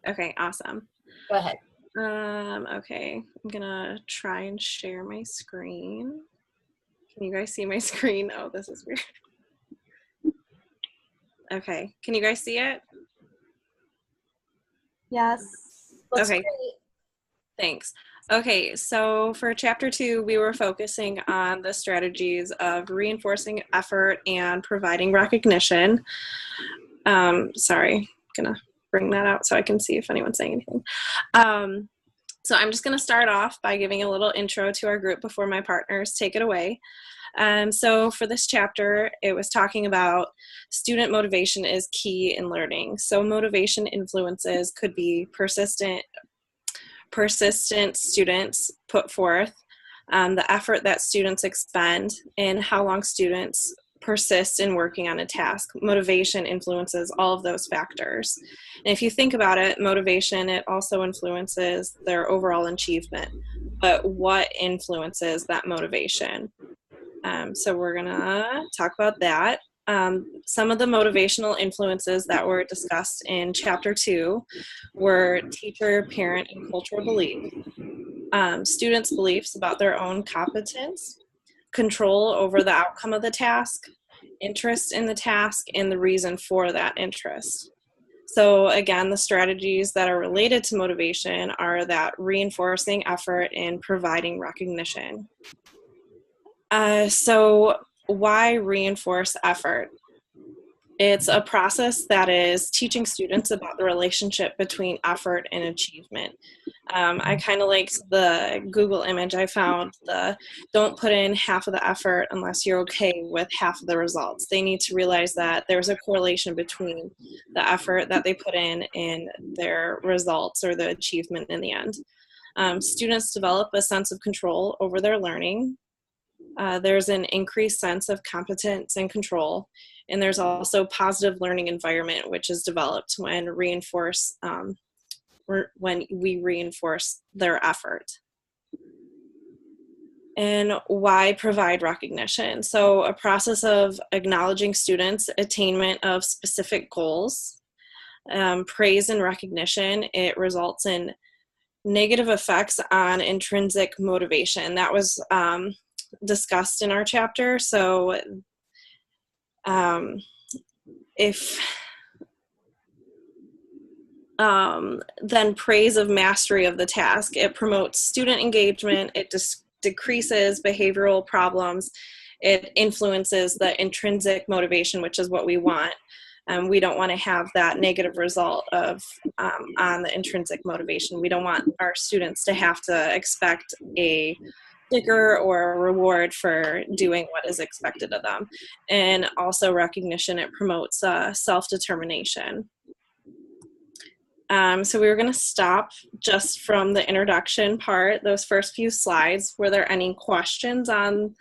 Okay, awesome. Go ahead. Okay, I'm gonna try and share my screen. Can you guys see my screen? Oh, this is weird. Okay, can you guys see it? Yes. Looks Okay, great. thanks. Okay, so for chapter 2, we were focusing on the strategies of reinforcing effort and providing recognition. Sorry, I'm gonna bring that out so I can see if anyone's saying anything. So I'm just gonna start off by giving a little intro to our group before my partners take it away. So for this chapter, it was talking about student motivation is key in learning. So motivation influences could be persistent students put forth, the effort that students expend, and how long students persist in working on a task. Motivation influences all of those factors. And if you think about it, motivation, it also influences their overall achievement. But what influences that motivation? So we're gonna talk about that. Some of the motivational influences that were discussed in chapter 2 were teacher, parent, and cultural belief, students' beliefs about their own competence, control over the outcome of the task, interest in the task, and the reason for that interest. So again, the strategies that are related to motivation are that reinforcing effort and providing recognition. So why reinforce effort? It's a process that is teaching students about the relationship between effort and achievement. I kind of liked the Google image I found, the don't put in half of the effort unless you're okay with half of the results. They need to realize that there's a correlation between the effort that they put in and their results or the achievement in the end. Students develop a sense of control over their learning. There's an increased sense of competence and control, and there's also positive learning environment, which is developed when we reinforce their effort. And why provide recognition? So a process of acknowledging students' attainment of specific goals, praise and recognition, it results in negative effects on intrinsic motivation. That was discussed in our chapter. So then praise of mastery of the task. It promotes student engagement. It decreases behavioral problems. It influences the intrinsic motivation, which is what we want. We don't want to have that negative result of on the intrinsic motivation. We don't want our students to have to expect a sticker or a reward for doing what is expected of them. And also recognition, it promotes self-determination. So we were going to stop just from the introduction part, those first few slides. Were there any questions on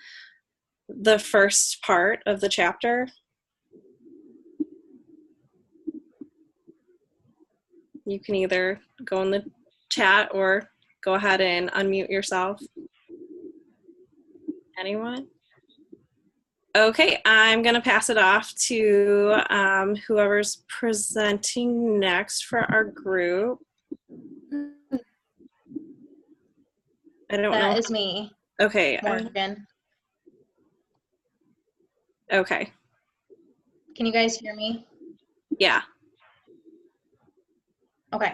the first part of the chapter? You can either go in the chat or go ahead and unmute yourself. Anyone? Okay, I'm going to pass it off to whoever's presenting next for our group. I don't know. That is me. Okay. Morgan. Okay. Can you guys hear me? Yeah. Okay.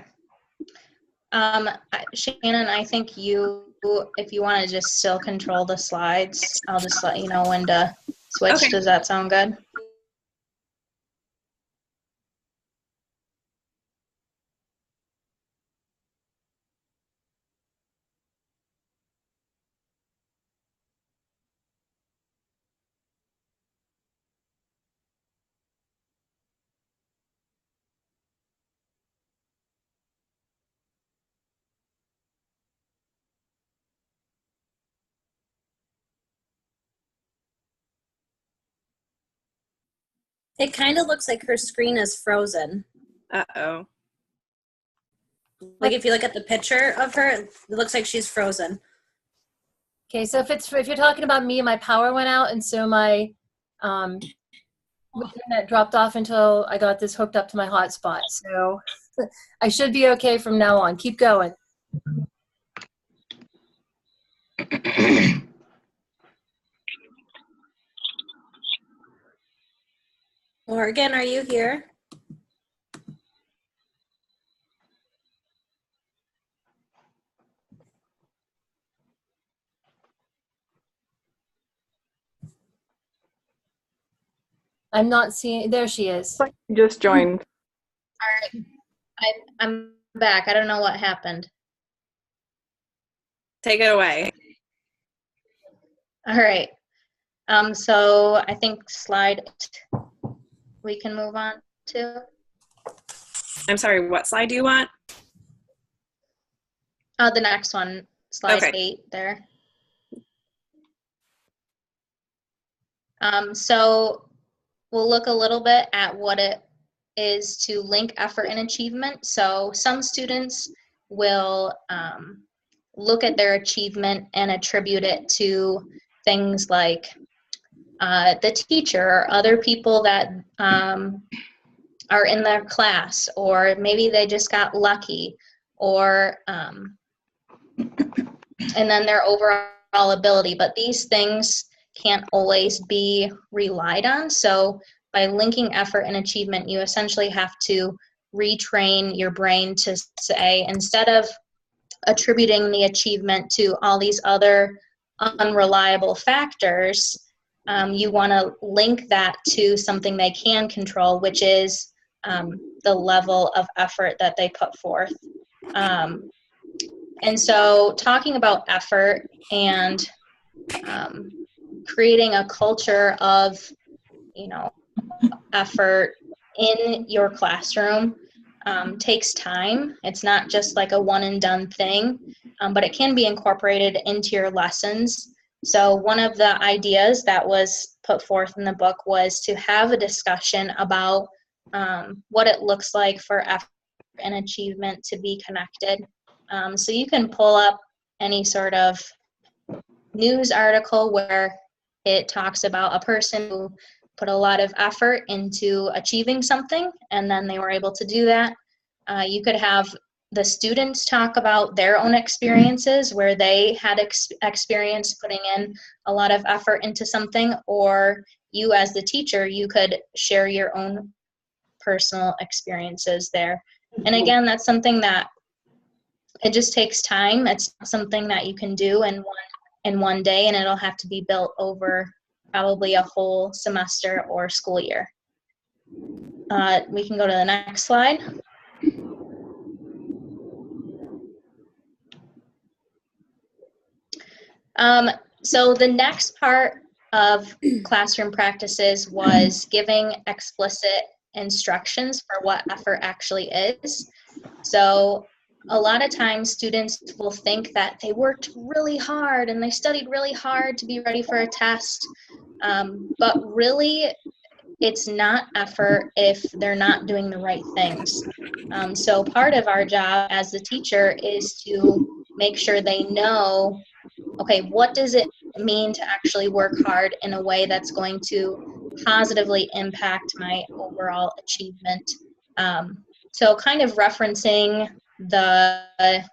Shannon, I think if you want to just still control the slides, I'll just let you know when to switch. Okay. Does that sound good? It kind of looks like her screen is frozen. Uh-oh. Like if you look at the picture of her, it looks like she's frozen. Okay, so if you're talking about me, my power went out, and so my internet dropped off until I got this hooked up to my hotspot. So I should be okay from now on. Keep going. Morgan, are you here? I'm not seeing, there she is. Just joined. All right. I'm back. I don't know what happened. Take it away. All right. So I think slide 8 we can move on to. I'm sorry, what slide do you want? The next one, slide Okay. 8 there. So we'll look a little bit at what it is to link effort and achievement. So some students will look at their achievement and attribute it to things like the teacher or other people that are in their class, or maybe they just got lucky, or and then their overall ability. But these things can't always be relied on. So by linking effort and achievement, you essentially have to retrain your brain to say, instead of attributing the achievement to all these other unreliable factors, you want to link that to something they can control, which is the level of effort that they put forth. And so talking about effort and creating a culture of, effort in your classroom takes time. It's not just like a one and done thing, but it can be incorporated into your lessons. So one of the ideas that was put forth in the book was to have a discussion about what it looks like for effort and achievement to be connected. So you can pull up any sort of news article where it talks about a person who put a lot of effort into achieving something, and then they were able to do that. You could have the students talk about their own experiences where they had experience putting in a lot of effort into something, or you as the teacher, you could share your own personal experiences there. And again, that's something that it just takes time. It's not something that you can do in one day, and it'll have to be built over probably a whole semester or school year. We can go to the next slide. So the next part of classroom practices was giving explicit instructions for what effort actually is. So a lot of times students will think that they worked really hard and they studied really hard to be ready for a test, but really it's not effort if they're not doing the right things. So part of our job as the teacher is to make sure they know, okay, what does it mean to actually work hard in a way that's going to positively impact my overall achievement? So kind of referencing the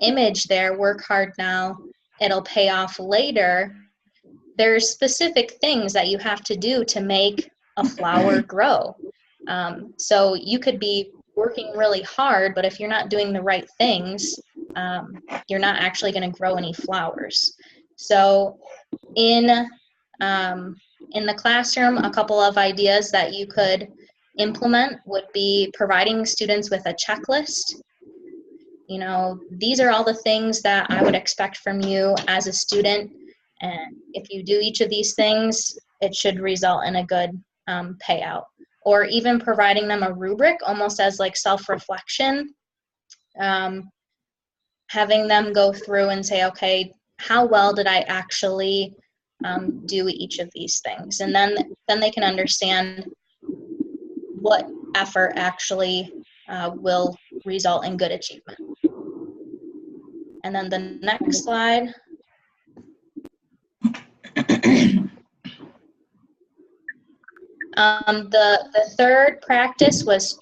image there, work hard now, it'll pay off later. There's specific things that you have to do to make a flower grow. So you could be working really hard, but if you're not doing the right things, you're not actually going to grow any flowers. So in the classroom, a couple of ideas that you could implement would be providing students with a checklist. These are all the things that I would expect from you as a student, and if you do each of these things, it should result in a good payout. Or even providing them a rubric, almost as like self-reflection, having them go through and say, okay, how well did I actually do each of these things? And then they can understand what effort actually will result in good achievement. And then the next slide. The third practice was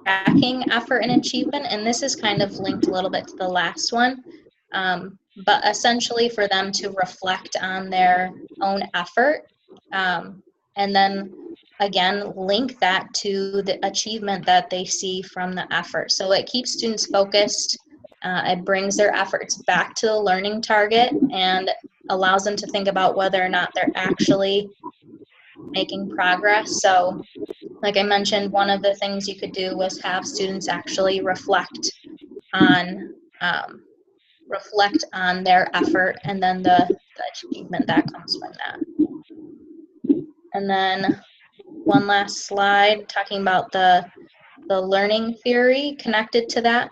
tracking effort and achievement, and this is kind of linked a little bit to the last one, but essentially for them to reflect on their own effort, and then again link that to the achievement that they see from the effort. So it keeps students focused, it brings their efforts back to the learning target, and allows them to think about whether or not they're actually making progress. So like I mentioned, one of the things you could do was have students actually reflect on their effort and then the achievement that comes from that. And then one last slide talking about the learning theory connected to that.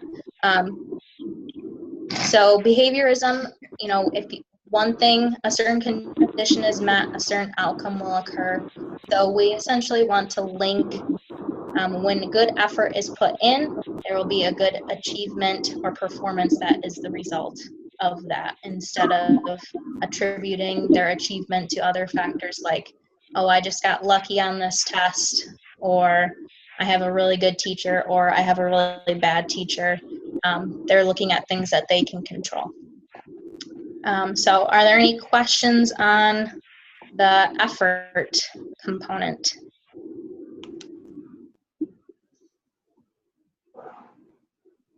So behaviorism, you know, if one thing, a certain condition is met, a certain outcome will occur. So we essentially want to link, when good effort is put in, there will be a good achievement or performance that is the result of that, instead of attributing their achievement to other factors like, oh, I just got lucky on this test, or I have a really good teacher, or I have a really bad teacher. They're looking at things that they can control. So are there any questions on the effort component?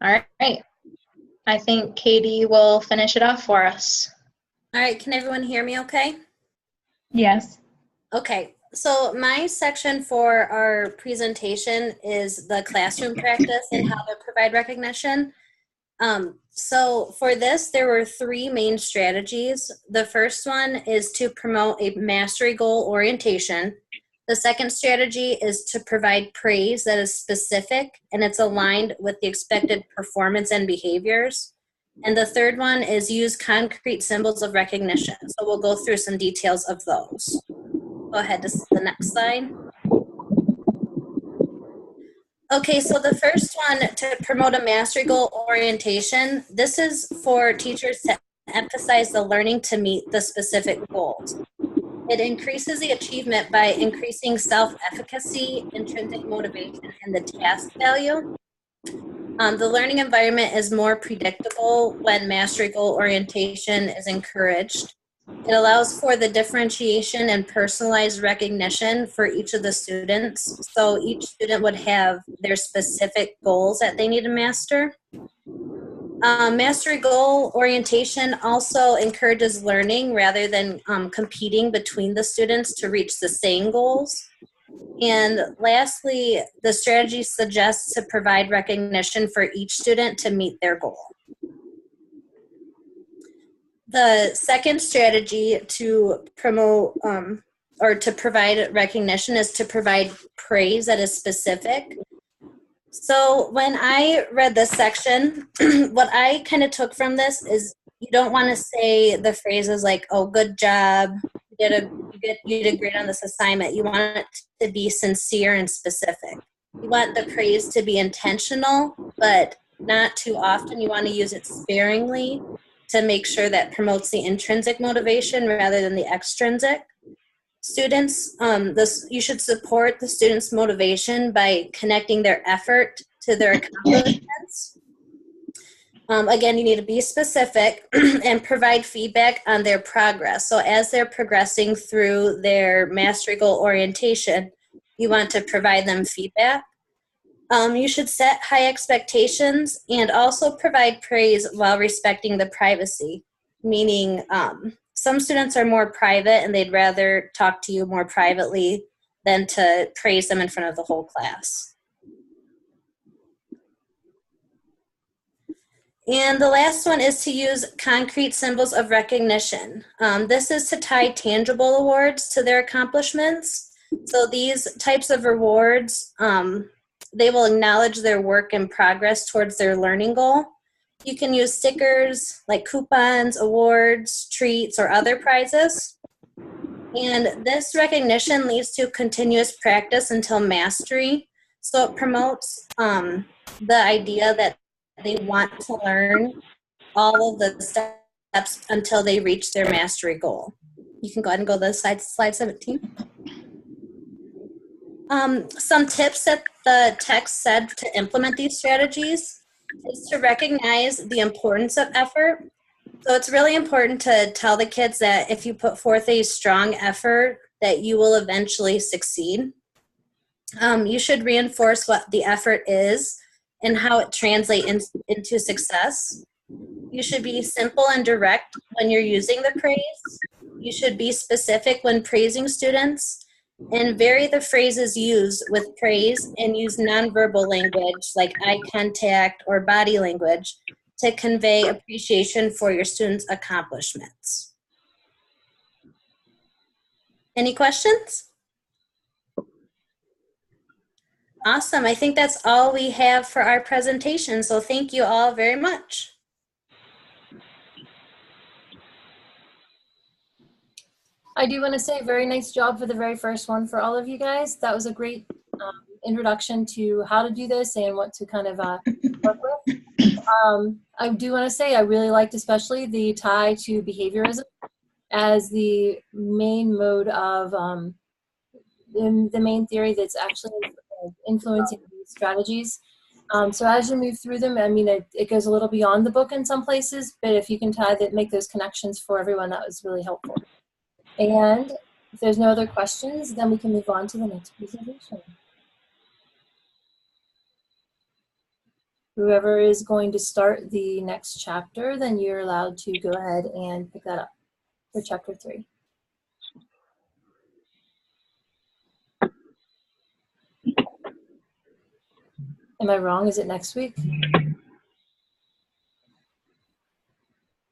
All right. I think Katie will finish it off for us. All right, can everyone hear me okay? Yes. Okay, so my section for our presentation is the classroom practice and how to provide recognition. So for this, there were 3 main strategies. The first one is to promote a mastery goal orientation. The second strategy is to provide praise that is specific and it's aligned with the expected performance and behaviors. And the third one is use concrete symbols of recognition. So we'll go through some details of those. Go ahead to the next slide. Okay, so the first one, to promote a mastery goal orientation, this is for teachers to emphasize the learning to meet the specific goals. It increases the achievement by increasing self-efficacy, intrinsic motivation, and the task value. The learning environment is more predictable when mastery goal orientation is encouraged. It allows for the differentiation and personalized recognition for each of the students. So each student would have their specific goals that they need to master. Mastery goal orientation also encourages learning rather than competing between the students to reach the same goals. And lastly, the strategy suggests to provide recognition for each student to meet their goal. The second strategy to promote or to provide recognition is to provide praise that is specific. So when I read this section, what I kind of took from this is you don't want to say the phrases like, oh, good job, you did great on this assignment. You want it to be sincere and specific. You want the praise to be intentional, but not too often. You want to use it sparingly to make sure that promotes the intrinsic motivation rather than the extrinsic. Students, you should support the students' motivation by connecting their effort to their accomplishments. Again, you need to be specific and provide feedback on their progress. So as they're progressing through their mastery goal orientation, you want to provide them feedback. You should set high expectations and also provide praise while respecting the privacy, meaning some students are more private and they'd rather talk to you more privately than to praise them in front of the whole class. And the last one is to use concrete symbols of recognition. This is to tie tangible awards to their accomplishments. So these types of rewards, they will acknowledge their work and progress towards their learning goal. You can use stickers like coupons, awards, treats, or other prizes. And this recognition leads to continuous practice until mastery. So it promotes the idea that they want to learn all of the steps until they reach their mastery goal. You can go ahead and go to slide 17. Some tips that the text said to implement these strategies is to recognize the importance of effort. So it's really important to tell the kids that if you put forth a strong effort, that you will eventually succeed. You should reinforce what the effort is and how it translates into success. You should be simple and direct when you're using the praise. You should be specific when praising students, and vary the phrases used with praise and use nonverbal language like eye contact or body language to convey appreciation for your students' accomplishments. Any questions? Awesome. I think that's all we have for our presentation. So thank you all very much. I do want to say very nice job for the very first one for all of you guys. That was a great introduction to how to do this and what to kind of work with. I do want to say I really liked especially the tie to behaviorism as the main mode of the main theory that's actually influencing these strategies. So as you move through them, I mean, it goes a little beyond the book in some places, but if you can make those connections for everyone, that was really helpful. And if there's no other questions, then we can move on to the next presentation. Whoever is going to start the next chapter, then you're allowed to go ahead and pick that up for chapter 3. Am I wrong? Is it next week?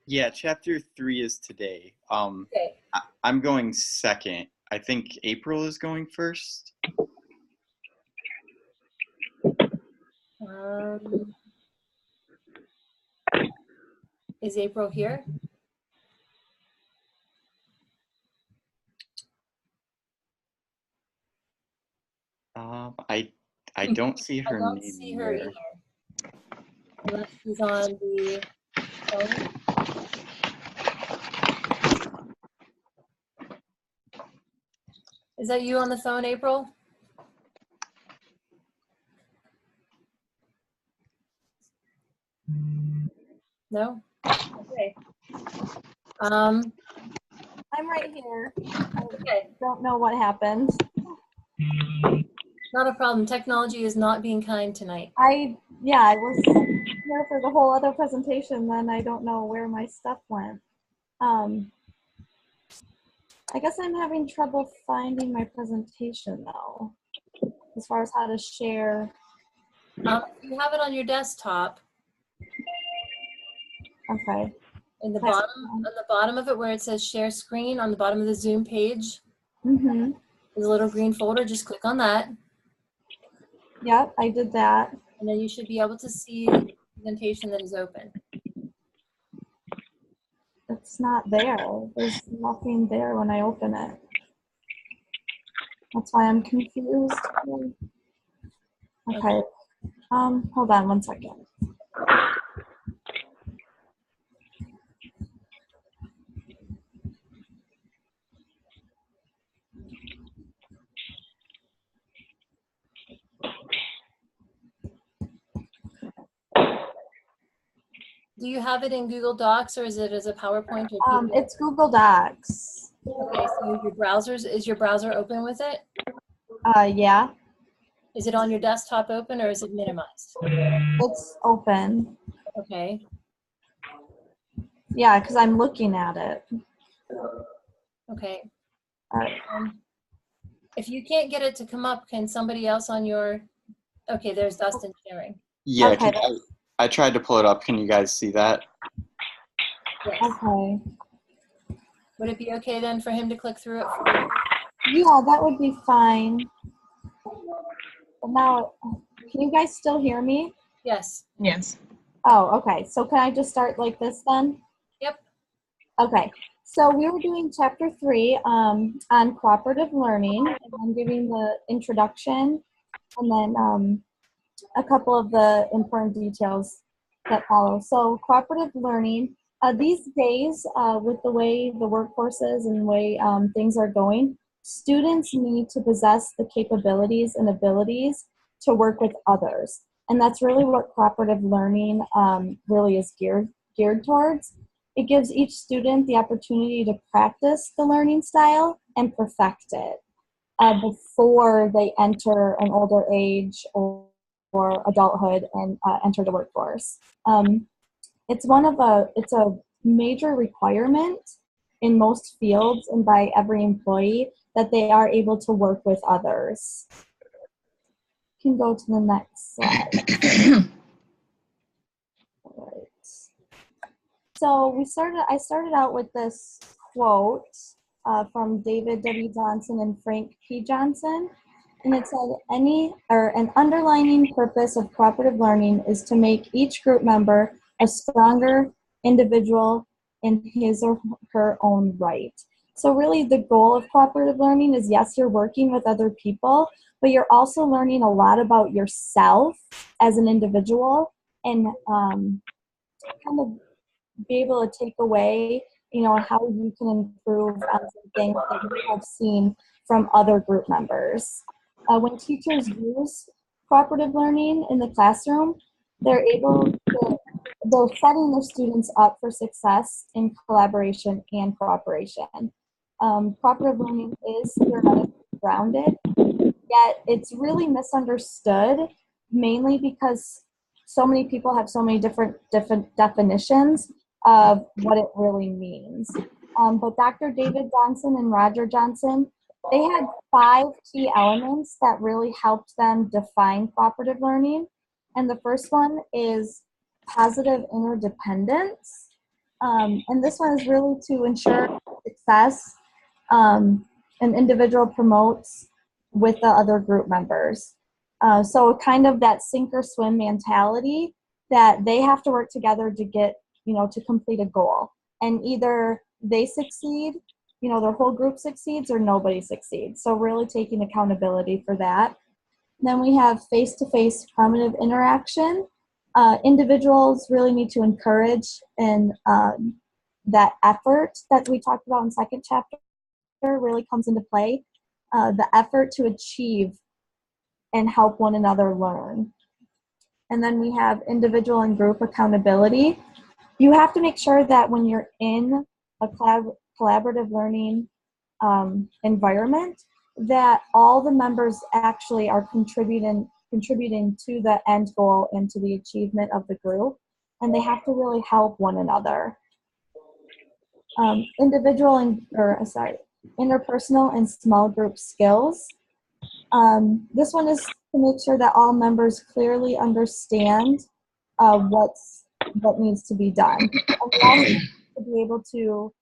Yeah, chapter 3 is today. Okay. I'm going second. I think April is going first. Is April here? I don't see her I don't name see her there. either. Unless she's on the phone. Is that you on the phone, April? No? Okay. I'm right here. Okay. Don't know what happened. Not a problem. Technology is not being kind tonight. I was here for the whole other presentation, then I don't know where my stuff went. I guess I'm having trouble finding my presentation though, as far as how to share. If you have it on your desktop, Okay. in the bottom, on the bottom of it where it says share screen, on the bottom of the Zoom page, Mm-hmm. there's a little green folder. Just click on that. Yep, I did that. And then you should be able to see the presentation that is open. It's not there. There's nothing there when I open it. That's why I'm confused. Okay. Hold on one second. Do you have it in Google Docs or is it as a PowerPoint or PDF? It's Google Docs. Okay, so is your browser open with it? Yeah. Is it on your desktop open or is it minimized? It's open. Okay. Yeah, because I'm looking at it. Okay. All right. If you can't get it to come up, can somebody else on your, okay, there's Dustin sharing. Yeah, Okay. I tried to pull it up. Can you guys see that? Yes. Okay. Would it be okay then for him to click through it for you? Yeah, that would be fine. But now, can you guys still hear me? Yes. Yes. Oh, okay. So can I just start like this then? Yep. Okay. So we were doing chapter 3 on cooperative learning, and I'm giving the introduction and then a couple of the important details that follow. So cooperative learning, these days with the way the workforce is and the way things are going, students need to possess the capabilities and abilities to work with others. And that's really what cooperative learning really is geared towards. It gives each student the opportunity to practice the learning style and perfect it before they enter an older age or adulthood and enter the workforce. It's a major requirement in most fields and by every employee that they are able to work with others. You can go to the next slide. All right. So I started out with this quote from David W. Johnson and Frank P. Johnson, and it said, an underlining purpose of cooperative learning is to make each group member a stronger individual in his or her own right. So really the goal of cooperative learning is, yes, you're working with other people, but you're also learning a lot about yourself as an individual and kind of be able to take away, how you can improve on some things that you have seen from other group members. When teachers use cooperative learning in the classroom, they're setting their students up for success in collaboration and cooperation. Cooperative learning is theoretically grounded, yet it's really misunderstood, mainly because so many people have so many different definitions of what it really means. But Dr. David Johnson and Roger Johnson, they had 5 key elements that really helped them define cooperative learning. And the first one is positive interdependence. And this one is really to ensure success an individual promotes with the other group members. So kind of that sink or swim mentality that they have to work together to get, to complete a goal. And either they succeed, their whole group succeeds, or nobody succeeds. So really taking accountability for that. Then we have face-to-face primitive interaction. Individuals really need to encourage and that effort that we talked about in second chapter really comes into play. The effort to achieve and help one another learn. And then we have individual and group accountability. You have to make sure that when you're in a collaborative learning environment, that all the members actually are contributing to the end goal and to the achievement of the group, and they have to really help one another. Interpersonal and small group skills. This one is to make sure that all members clearly understand what needs to be done. And we also need to be able to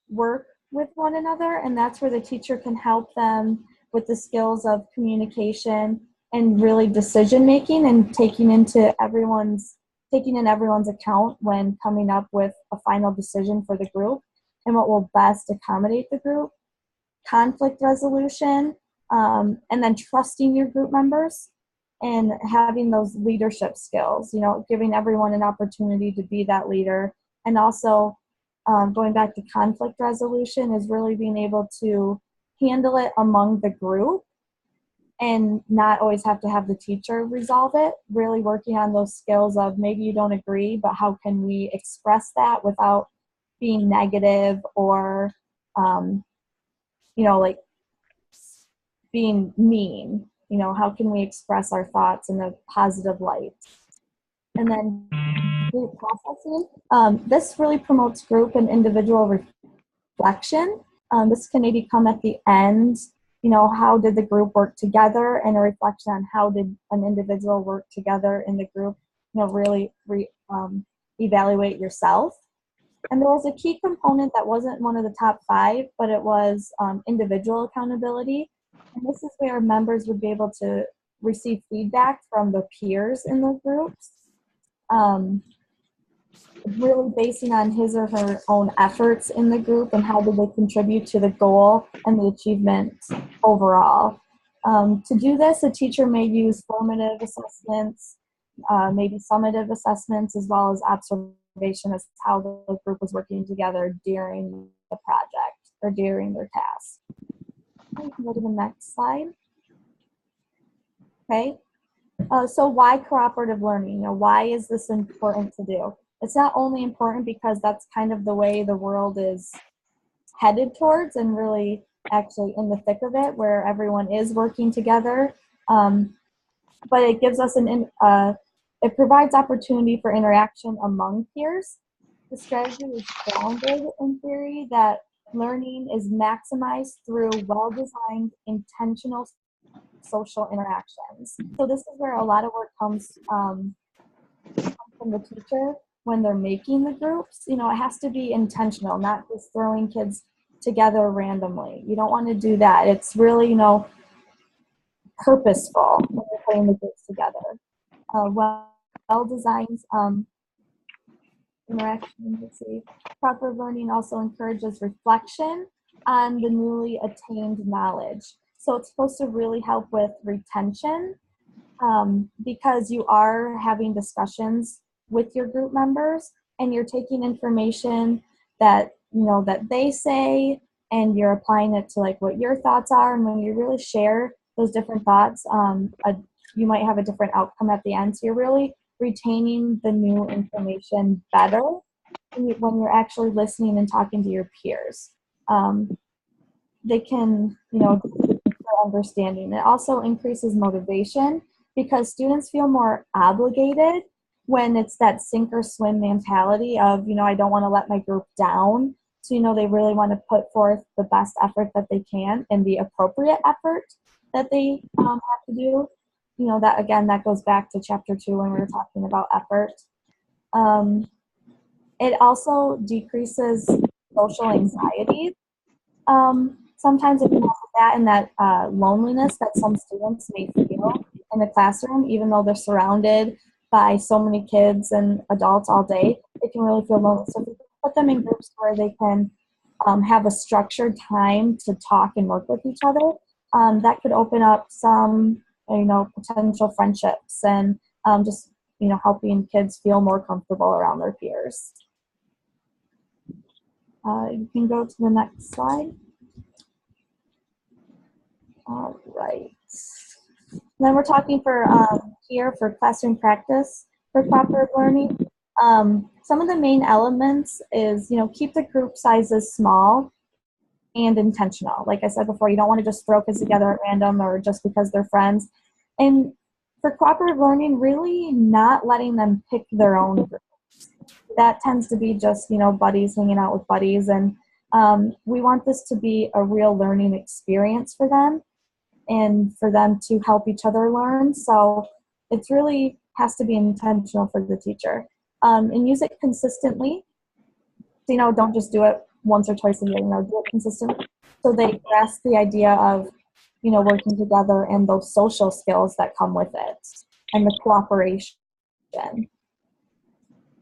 work with one another, and that's where the teacher can help them with the skills of communication and really decision making and taking in everyone's account when coming up with a final decision for the group and what will best accommodate the group. Conflict resolution, and then trusting your group members and having those leadership skills, giving everyone an opportunity to be that leader. And also going back to conflict resolution is really being able to handle it among the group and not always have to have the teacher resolve it, really working on those skills of maybe you don't agree, but how can we express that without being negative or, like being mean. How can we express our thoughts in a positive light? And then group processing. This really promotes group and individual reflection. This can maybe come at the end, how did the group work together, and a reflection on how did an individual work together in the group, really evaluate yourself. And there was a key component that wasn't one of the top 5, but it was individual accountability. And this is where members would be able to receive feedback from the peers in the groups, really basing on his or her own efforts in the group and how did they contribute to the goal and the achievement overall. To do this, a teacher may use formative assessments, maybe summative assessments, as well as observation as how the group was working together during the project or during their task. You can go to the next slide. Okay. So why cooperative learning? You know, why is this important to do? It's not only important because that's kind of the way the world is headed towards, and really actually in the thick of it, where everyone is working together. But it gives us it provides opportunity for interaction among peers. The strategy is grounded in theory that learning is maximized through well-designed, intentional social interactions. So this is where a lot of work comes from the teacher when they're making the groups. You know, it has to be intentional, not just throwing kids together randomly. You don't want to do that. It's really, you know, purposeful when you're putting the groups together. Well-designed interactions. Let's see. Proper learning also encourages reflection on the newly attained knowledge. So it's supposed to really help with retention, because you are having discussions with your group members, and you're taking information that, you know, that they say, and you're applying it to like what your thoughts are. And when you really share those different thoughts, you might have a different outcome at the end. So you're really retaining the new information better when you're actually listening and talking to your peers. They can, you know, understanding. It also increases motivation because students feel more obligated when it's that sink or swim mentality of, you know, I don't want to let my group down. So, you know, they really want to put forth the best effort that they can and the appropriate effort that they have to do. You know, that again, that goes back to chapter 2 when we were talking about effort. It also decreases social anxiety. Sometimes it can help with that and that loneliness that some students may feel in the classroom, even though they're surrounded by so many kids and adults all day. They can really feel lonely. So if you put them in groups where they can have a structured time to talk and work with each other, that could open up some, you know, potential friendships and just, you know, helping kids feel more comfortable around their peers. You can go to the next slide. All right. Then we're talking for here for classroom practice for cooperative learning. Some of the main elements is, you know, keep the group sizes small and intentional. Like I said before, you don't want to just throw kids together at random or just because they're friends. And for cooperative learning, really not letting them pick their own group. That tends to be just, you know, buddies hanging out with buddies. And we want this to be a real learning experience for them and for them to help each other learn. So it really has to be intentional for the teacher. And use it consistently. So, you know, don't just do it once or twice a year, you know, do it consistently. So they grasp the idea of, you know, working together and those social skills that come with it and the cooperation.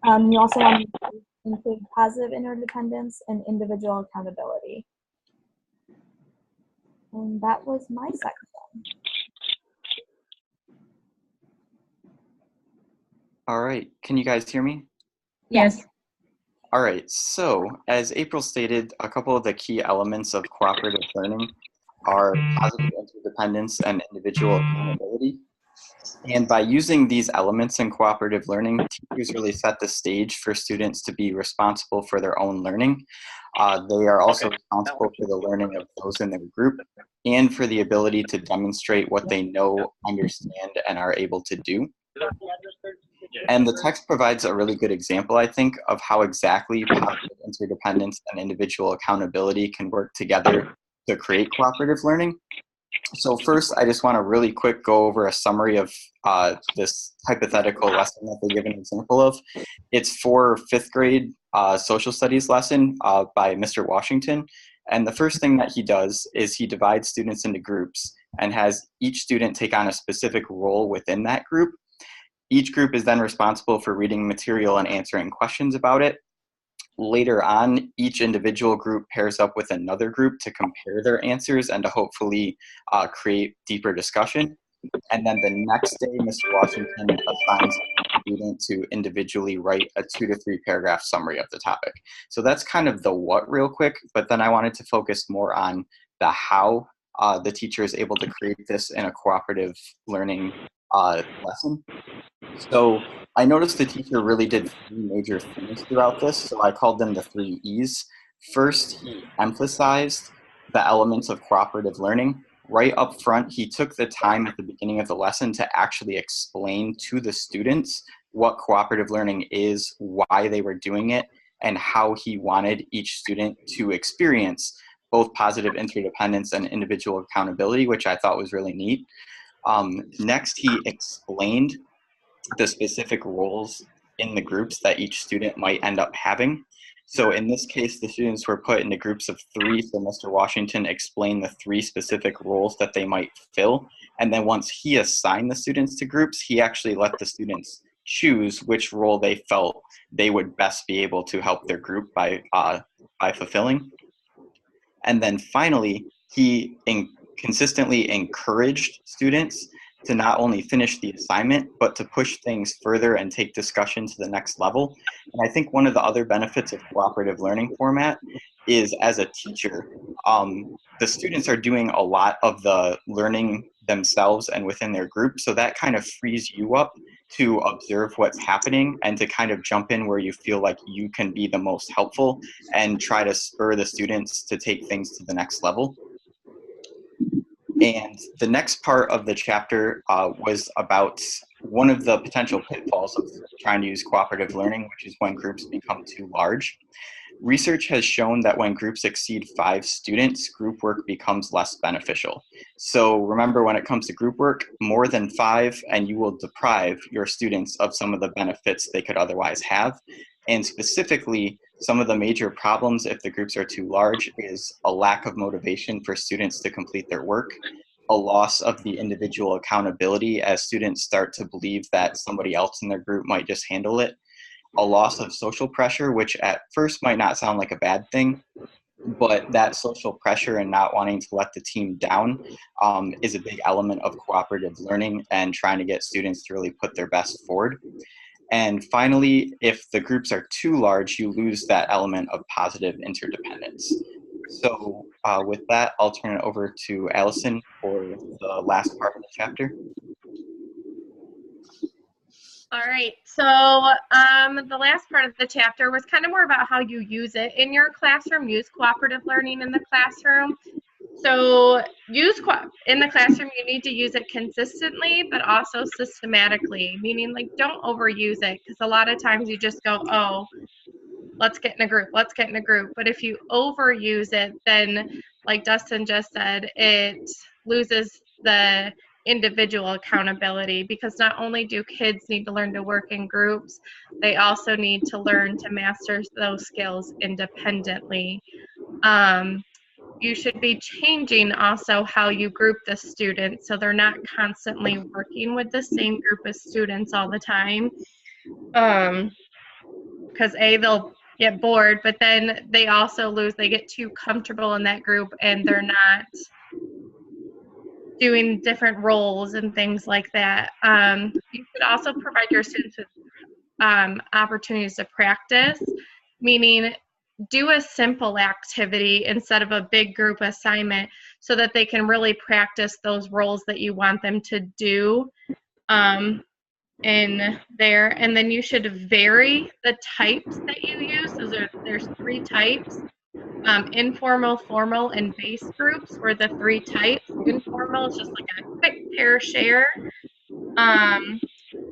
You also want to include positive interdependence and individual accountability. And that was my section. All right, can you guys hear me? Yes. All right, so as April stated, a couple of the key elements of cooperative learning are positive interdependence and individual accountability. And by using these elements in cooperative learning, teachers really set the stage for students to be responsible for their own learning. They are also responsible for the learning of those in their group and for the ability to demonstrate what they know, understand, and are able to do. And the text provides a really good example, I think, of how exactly positive interdependence and individual accountability can work together to create cooperative learning. So first, I just want to really quick go over a summary of this hypothetical lesson that they give an example of. It's for 5th grade social studies lesson by Mr. Washington. And the first thing that he does is he divides students into groups and has each student take on a specific role within that group. Each group is then responsible for reading material and answering questions about it. Later on, each individual group pairs up with another group to compare their answers and to hopefully create deeper discussion. And then the next day, Mr. Washington assigns a student to individually write a 2 to 3 paragraph summary of the topic. So that's kind of the what real quick, but then I wanted to focus more on the how the teacher is able to create this in a cooperative learning lesson. So I noticed the teacher really did three major things throughout this, so I called them the three E's. First, he emphasized the elements of cooperative learning. Right up front, he took the time at the beginning of the lesson to actually explain to the students what cooperative learning is, why they were doing it, and how he wanted each student to experience both positive interdependence and individual accountability, which I thought was really neat. Next, he explained the specific roles in the groups that each student might end up having. So in this case, the students were put into groups of 3, so Mr. Washington explained the 3 specific roles that they might fill. And then once he assigned the students to groups, he actually let the students choose which role they felt they would best be able to help their group by fulfilling. And then finally, he consistently encouraged students to not only finish the assignment, but to push things further and take discussion to the next level. And I think one of the other benefits of cooperative learning format is, as a teacher, the students are doing a lot of the learning themselves and within their group, so that kind of frees you up to observe what's happening and to kind of jump in where you feel like you can be the most helpful and try to spur the students to take things to the next level. And the next part of the chapter was about one of the potential pitfalls of trying to use cooperative learning, which is when groups become too large. Research has shown that when groups exceed 5 students, group work becomes less beneficial. So remember, when it comes to group work, more than 5 and you will deprive your students of some of the benefits they could otherwise have. And specifically, some of the major problems if the groups are too large is a lack of motivation for students to complete their work, a loss of the individual accountability as students start to believe that somebody else in their group might just handle it, a loss of social pressure, which at first might not sound like a bad thing, but that social pressure and not wanting to let the team down is a big element of cooperative learning and trying to get students to really put their best forward. And finally, if the groups are too large, you lose that element of positive interdependence. So with that, I'll turn it over to Allison for the last part of the chapter. All right, so the last part of the chapter was kind of more about how you use it in your classroom, use cooperative learning in the classroom. So in the classroom, you need to use it consistently, but also systematically, meaning like don't overuse it, because a lot of times you just go, oh, let's get in a group, let's get in a group. But if you overuse it, then like Dustin just said, it loses the individual accountability, because not only do kids need to learn to work in groups, they also need to learn to master those skills independently. You should be changing also how you group the students so they're not constantly working with the same group of students all the time. Because they'll get bored, but then they also they get too comfortable in that group and they're not doing different roles and things like that. You should also provide your students with opportunities to practice, meaning do a simple activity instead of a big group assignment so that they can really practice those roles that you want them to do in there. And then you should vary the types that you use. So there's 3 types. Informal, formal, and base groups were the 3 types. Informal is just like a quick pair share,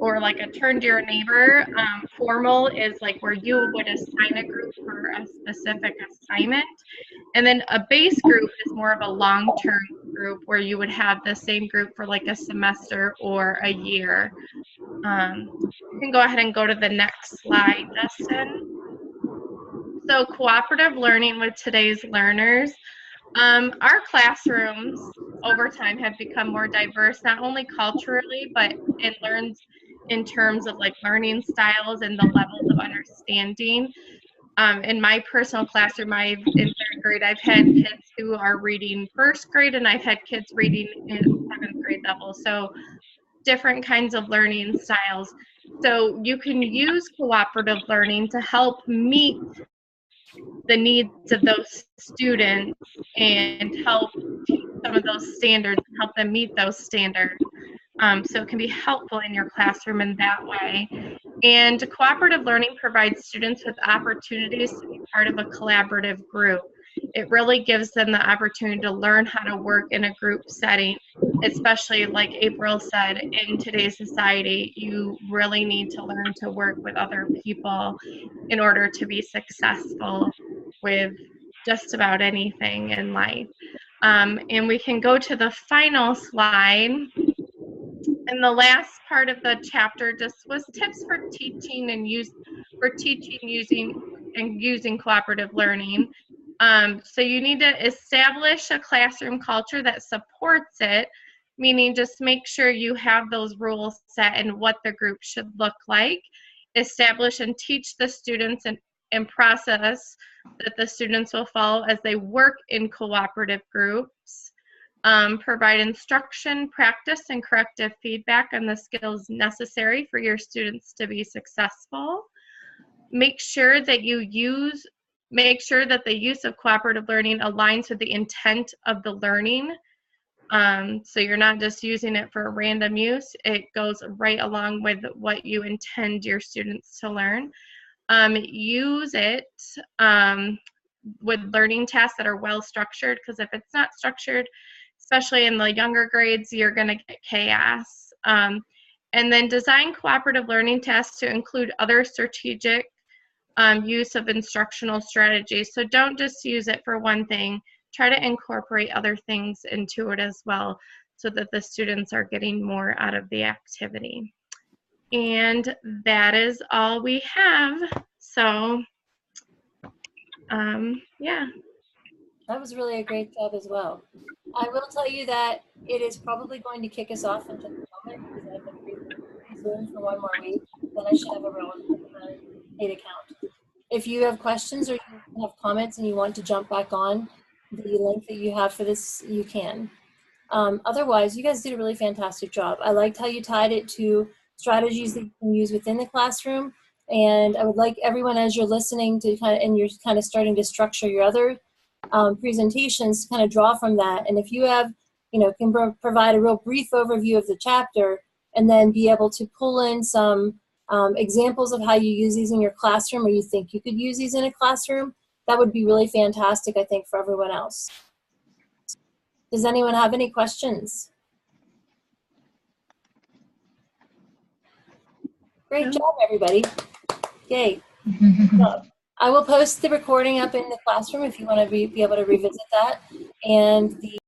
or like a turn to your neighbor. Formal is like where you would assign a group for a specific assignment. And then a base group is more of a long-term group where you would have the same group for like a semester or a year. You can go ahead and go to the next slide, Dustin. So cooperative learning with today's learners. Our classrooms over time have become more diverse, not only culturally, but in terms of like learning styles and the levels of understanding. In my personal classroom, in 3rd grade, I've had kids who are reading 1st grade, and I've had kids reading in 7th grade level. So different kinds of learning styles. So you can use cooperative learning to help meet the needs of those students and help teach some of those standards, help them meet those standards. So it can be helpful in your classroom in that way. And cooperative learning provides students with opportunities to be part of a collaborative group. It really gives them the opportunity to learn how to work in a group setting, especially like April said, in today's society, you really need to learn to work with other people in order to be successful with just about anything in life. And we can go to the final slide. And the last part of the chapter just was tips for teaching and using cooperative learning. So you need to establish a classroom culture that supports it, meaning just make sure you have those rules set and what the group should look like. Establish and teach the students and process that the students will follow as they work in cooperative groups. Provide instruction, practice, and corrective feedback on the skills necessary for your students to be successful. Make sure that the use of cooperative learning aligns with the intent of the learning. So you're not just using it for random use. It goes right along with what you intend your students to learn. Use it with learning tasks that are well structured, because if it's not structured, especially in the younger grades, you're going to get chaos. And then design cooperative learning tasks to include other strategic use of instructional strategies. So don't just use it for one thing. Try to incorporate other things into it as well, so that the students are getting more out of the activity. And that is all we have. So, yeah. That was really a great job as well. I will tell you that it is probably going to kick us off in just a moment, because I've been free Zoom for one more week. Then I should have everyone paid account. If you have questions or you have comments and you want to jump back on the link that you have for this, you can. Otherwise, you guys did a really fantastic job. I liked how you tied it to strategies that you can use within the classroom. And I would like everyone, as you're listening to and you're kind of starting to structure your other presentations, to kind of draw from that. And if you have, can provide a real brief overview of the chapter, and then be able to pull in some examples of how you use these in your classroom, or you think you could use these in a classroom, that would be really fantastic, I think, for everyone else. Does anyone have any questions? Great job, everybody. Yay. I will post the recording up in the classroom if you want to be able to revisit that. And the